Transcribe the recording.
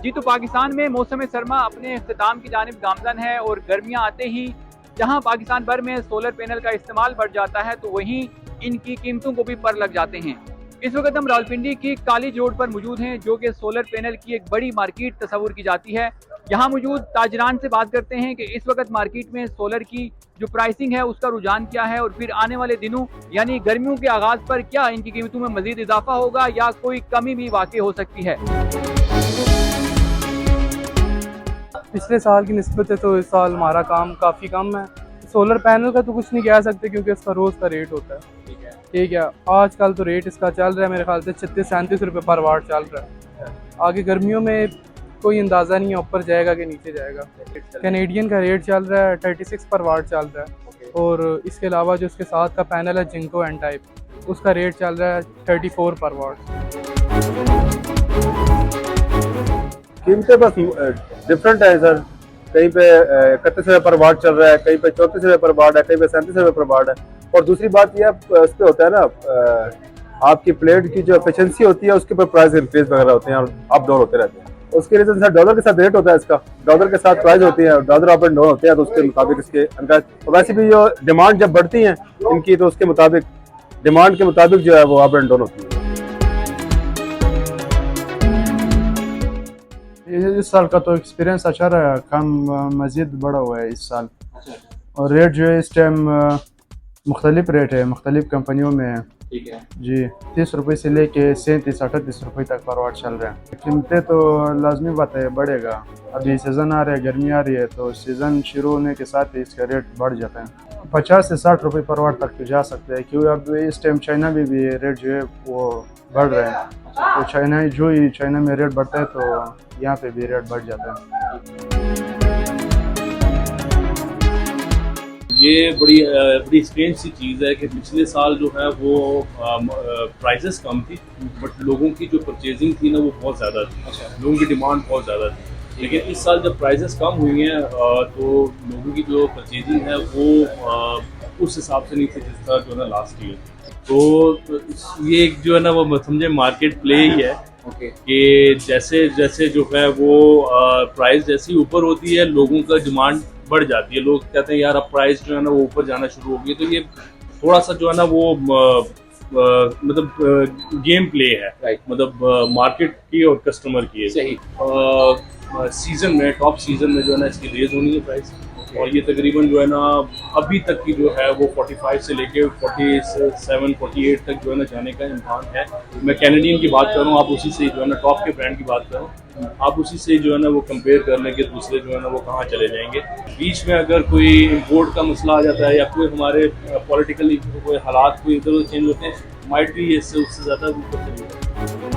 जी, तो पाकिस्तान में मौसम सरमा अपने इख्तिताम की जानिब गामजन है और गर्मियाँ आते ही जहाँ पाकिस्तान भर में सोलर पैनल का इस्तेमाल बढ़ जाता है तो वहीं इनकी कीमतों को भी पर लग जाते हैं। इस वक्त हम रावलपिंडी की कॉलेज रोड पर मौजूद हैं, जो कि सोलर पैनल की एक बड़ी मार्केट तस्वुर की जाती है। यहाँ मौजूद ताजरान से बात करते हैं कि इस वक्त मार्केट में सोलर की जो प्राइसिंग है उसका रुझान क्या है और फिर आने वाले दिनों यानी गर्मियों के आगाज पर क्या इनकी कीमतों में मजीद इजाफा होगा या कोई कमी भी वाकई हो सकती है। पिछले साल की निस्बत है तो इस साल हमारा काम काफ़ी कम है। सोलर पैनल का तो कुछ नहीं कह सकते क्योंकि इसका रोज़ का रेट होता है। ठीक है, आजकल तो रेट इसका चल रहा है मेरे ख्याल से 36-37 रुपये पर वाट चल रहा है। आगे गर्मियों में कोई अंदाज़ा नहीं है ऊपर जाएगा कि नीचे जाएगा। कैनेडियन का रेट चल रहा है 36 पर वाट चल रहा है और इसके अलावा जो उसके साथ का पैनल है जिंको एन टाइप उसका रेट चल रहा है 34 पर वाट। कीमतें बस डिफरेंट है सर। कहीं पे 31 रुपये पर वाट चल रहा है, कहीं पे 34 रुपये पर वाट है, कहीं पे 37 रुपये पर वाट है। और दूसरी बात यह उस पर होता है ना, आपकी प्लेट की जो एफिशिएंसी होती है उसके ऊपर प्राइस इंक्रीज वगैरह होते हैं और अप डाउन होते रहते हैं। उसके रीजन सर डॉलर के साथ रेट होता है इसका, डॉलर के साथ प्राइस होती है, डॉलर अप एंड डाउन होते हैं तो उसके मुताबिक इसके अंदर तो वैसे भी जो डिमांड जब बढ़ती है इनकी तो उसके मुताबिक डिमांड के मुताबिक जो है वो अप एंड डाउन होती है। इस साल का तो एक्सपीरियंस अच्छा रहा, काम मज़ीद बढ़ा हुआ है इस साल। और रेट जो है इस टाइम मुख्तलिफ रेट है, मुख्तलिफ कंपनियों में है। ठीक है जी, 30 रुपये से लेके 37-38 रुपये तक पर वाट चल रहा है। कीमतें तो लाजमी बात है बढ़ेगा, अभी सीज़न आ रहा है, गर्मी आ रही है तो सीज़न शुरू होने के साथ ही इसका रेट बढ़ जाता है। 50 से 60 रुपये पर वाट तक तो जा सकता है क्योंकि अब इस टाइम चाइना में भी रेट जो है वो बढ़ रहा है। तो चाइना में रेट बढ़ता है तो यहाँ पे भी रेट बढ़ जाता है। ये बड़ी स्ट्रेंज सी चीज़ है कि पिछले साल जो है वो प्राइसेस कम थी बट लोगों की जो परचेजिंग थी ना वो बहुत ज़्यादा थी। लोगों की डिमांड बहुत ज़्यादा थी। लेकिन इस साल जब प्राइसेस कम हुई हैं तो लोगों की जो परचेजिंग है वो उस हिसाब से नहीं थी जिस तरह जो है ना लास्ट ईयर। तो ये एक जो है ना वो समझे मार्केट प्ले ही है कि जैसे जैसे जो है वो प्राइस जैसी ऊपर होती है लोगों का डिमांड बढ़ जाती है। लोग कहते हैं यार अब प्राइस जो है ना वो ऊपर जाना शुरू हो गई। तो ये थोड़ा सा जो है ना वो मतलब गेम प्ले है, मतलब मार्केट की और कस्टमर की है। सही। सीजन में टॉप सीजन में जो है ना इसकी रेज होनी है प्राइस और ये तकरीबन जो है ना अभी तक की जो है वो 45 से लेके 47-48 तक जो है ना जाने का इम्कान है। मैं कैनेडियन की बात कर रहा हूँ, आप उसी से जो है ना टॉप के ब्रांड की बात करो, आप उसी से जो है ना वो कंपेयर कर लें कि दूसरे जो है ना वो कहाँ चले जाएंगे। बीच में अगर कोई इम्पोर्ट का मसला आ जाता है या कोई हमारे पॉलिटिकली कोई हालात कोई इधर उधर चेंज होते हैं, माइट भी इससे उससे ज़्यादा ऊपर चले जाए।